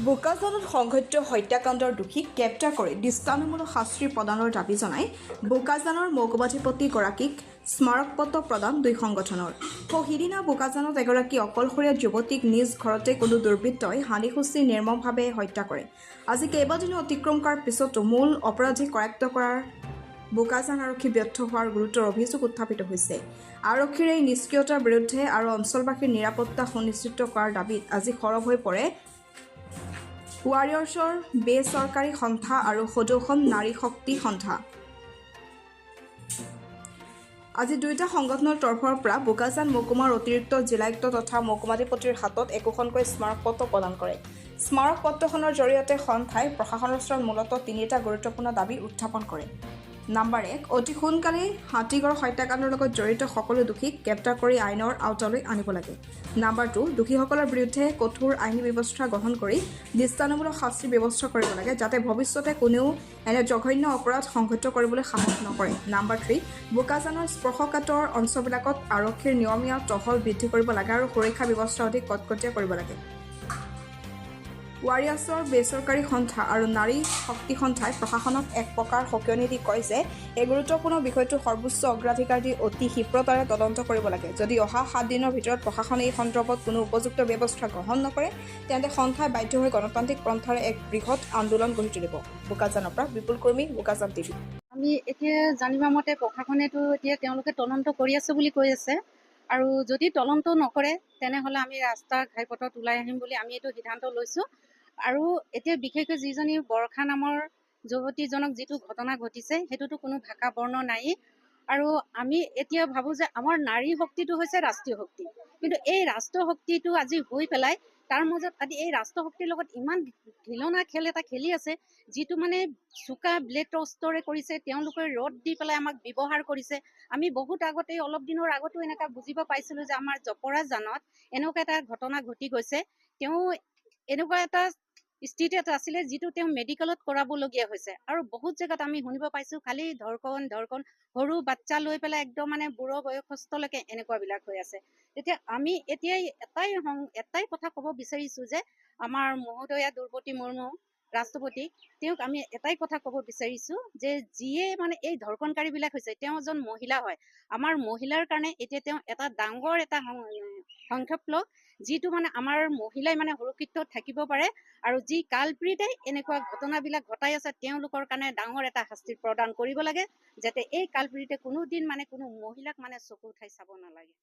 বোকাজানত সংঘটিত হত্যাকাণ্ডৰ দোষীক গ্ৰেপ্তাৰ কৰি দৃষ্টান্তমূলক শাস্তি প্ৰদানৰ দাবী জনাই বোকাজানৰ মহকুমাধিপতিগৰাকীক স্মাৰকপত্ৰ প্ৰদান দুই সংগঠনৰ। সিদিনা বোকাজানত এগৰাকী অকলশৰীয়া যুৱতীক নিজ ঘৰতে কোনো দুৰ্বৃত্তই হানিসূচী নিৰ্মমভাৱে হত্যা কৰে। আজি কেইবাদিনো অতিক্ৰম কৰাৰ পিছতো মূল অপৰাধী কৰায়ত্ব কৰাৰ বোকাজান আৰক্ষী ব্যৰ্থ হোৱাৰ গুৰুতৰ অভিযোগ উত্থাপিত হৈছে। আৰক্ষীৰ এই নিষ্ক্ৰিয়তাৰ বিৰুদ্ধে আৰু অঞ্চলবাসীৰ নিৰাপত্তা সুনিশ্চিত কৰাৰ দাবীত আজি সৰব হৈ পৰে ৱাৰিয়ৰ্ছৰ বেচৰকাৰী সন্থা আৰু সদৌখন নাৰী শক্তি সন্থা। আজি দুয়োটা সংগঠনৰ তৰফৰ পৰা বোকাজান মহকুমাৰ অতিৰিক্ত জিলায়ুক্ত তথা মহকুমাধিপতিৰ হাতত একোখনকৈ স্মাৰকপত্ৰ প্ৰদান কৰে। স্মাৰকপত্ৰখনৰ জৰিয়তে সন্থাই প্ৰশাসনৰ ওচৰত মূলতঃ তিনিটা গুৰুত্বপূৰ্ণ দাবী উত্থাপন কৰে। নম্বৰ ১, অতি সোনকালেই হাতীগড় হত্যাকাণ্ডৰ লগত জড়িত সকলো দোষীক গ্ৰেপ্তাৰ কৰি আইনৰ আওতালৈ আনিব লাগে। নম্বৰ ২, দোষীসকলৰ বিৰুদ্ধে কঠোৰ আইনী ব্যৱস্থা গ্ৰহণ কৰি দৃষ্টান্তমূলক শাস্তিৰ ব্যৱস্থা কৰিব লাগে, যাতে ভৱিষ্যতে কোনেও এনে জঘন্য অপৰাধ সংঘটিত কৰিবলৈ সাহস নকৰে। নম্বৰ ৩, বোকাজানৰ স্পৰ্শকাতৰ অঞ্চলবিলাকত আৰক্ষীৰ নিয়মীয়া টহল বৃদ্ধি কৰিব লাগে আৰু সুৰক্ষা ব্যৱস্থা অধিক কটকটীয়া কৰিব লাগে। ৱাৰিয়ৰ্ছৰ বেচৰকাৰী সন্থা আৰু নাৰী শক্তি সন্থাই প্ৰশাসনক এক প্ৰকাৰ সকিয়নি দি কয় যে এই গুৰুত্বপূৰ্ণ বিষয়টো সৰ্বোচ্চ অগ্ৰাধিকাৰ দি অতি ক্ষীপ্ৰতাৰে তদন্ত কৰিব লাগে। যদি অহা ৭ দিনৰ ভিতৰত প্ৰশাসনে এই সন্দৰ্ভত কোনো উপযুক্ত ব্যৱস্থা গ্ৰহণ নকৰে, তেন্তে সন্থাই বাধ্য হৈ গণতান্ত্ৰিক পন্থাৰে এক বৃহৎ আন্দোলন গঢ়ি তুলিব। বোকাজানৰ পৰা বিপুল কৰ্মী, বোকাজান টিভি। আমি এতিয়া জানিবা মতে প্ৰশাসনেতো এতিয়া তেওঁলোকে তদন্ত কৰি আছে বুলি কৈ আছে, আৰু যদি তদন্ত নকৰে তেনেহ'লে আমি ৰাস্তা ঘাইপথত ওলাই আহিম বুলি আমি এইটো সিদ্ধান্ত লৈছোঁ। আৰু এতিয়া বিশেষকৈ যিজনী বৰষা নামৰ যুৱতীজনক যিটো ঘটনা ঘটিছে সেইটোতো কোনো ভাষা বৰ্ণ নাই। আৰু আমি এতিয়া ভাবোঁ যে আমাৰ নাৰী শক্তিটো হৈছে ৰাষ্ট্ৰীয় শক্তি, কিন্তু এই ৰাষ্ট্ৰীয় শক্তিটো আজি হৈ পেলাই তাৰ মাজত আজি এই ৰাষ্ট্ৰীয় শক্তিৰ লগত ইমান ঘিলনা খেল এটা খেলি আছে, যিটো মানে চোকা ব্লেড অস্ত্ৰৰে কৰিছে। তেওঁলোকে ৰদ দি পেলাই আমাক ব্যৱহাৰ কৰিছে। আমি বহুত আগতে অলপ দিনৰ আগতো এনেকুৱা বুজিব পাইছিলোঁ যে আমাৰ জপৰাজানত এনেকুৱা এটা ঘটনা ঘটি গৈছে। তেওঁ এনেকুৱা এটা স্থিতি এটা আছিলে যিটো তেওঁ মেডিকেলত কৰাবলগীয়া হৈছে। আৰু বহুত জেগাত আমি শুনিব পাইছোঁ খালি ধৰ্ষণ সৰু বাচ্চা লৈ পেলাই একদম মানে বুঢ়ো বয়সস্থলৈকে এনেকুৱাবিলাক হৈ আছে। তেতিয়া আমি এটাই কথা ক'ব বিচাৰিছোঁ যে আমাৰ মহোদয়া দ্ৰৌপদী মুৰ্মু ৰাষ্ট্ৰপতি, তেওঁক আমি এটাই কথা ক'ব বিচাৰিছোঁ যে যিয়ে মানে এই ধৰ্ষণকাৰীবিলাক হৈছে তেওঁ এজন মহিলা হয়। আমাৰ মহিলাৰ কাৰণে এতিয়া তেওঁ এটা ডাঙৰ এটা সংক্ষেপ লওক, যিটো মানে আমাৰ মহিলাই মানে সুৰক্ষিত থাকিব পাৰে। আৰু যি কালপ্ৰিতে এনেকুৱা ঘটনাবিলাক ঘটাই আছে তেওঁলোকৰ কাৰণে ডাঙৰ এটা শাস্তি প্ৰদান কৰিব লাগে, যাতে এই কালপ্ৰিতে কোনোদিন মানে কোনো মহিলাক মানে চকু উঠাই চাব নালাগে।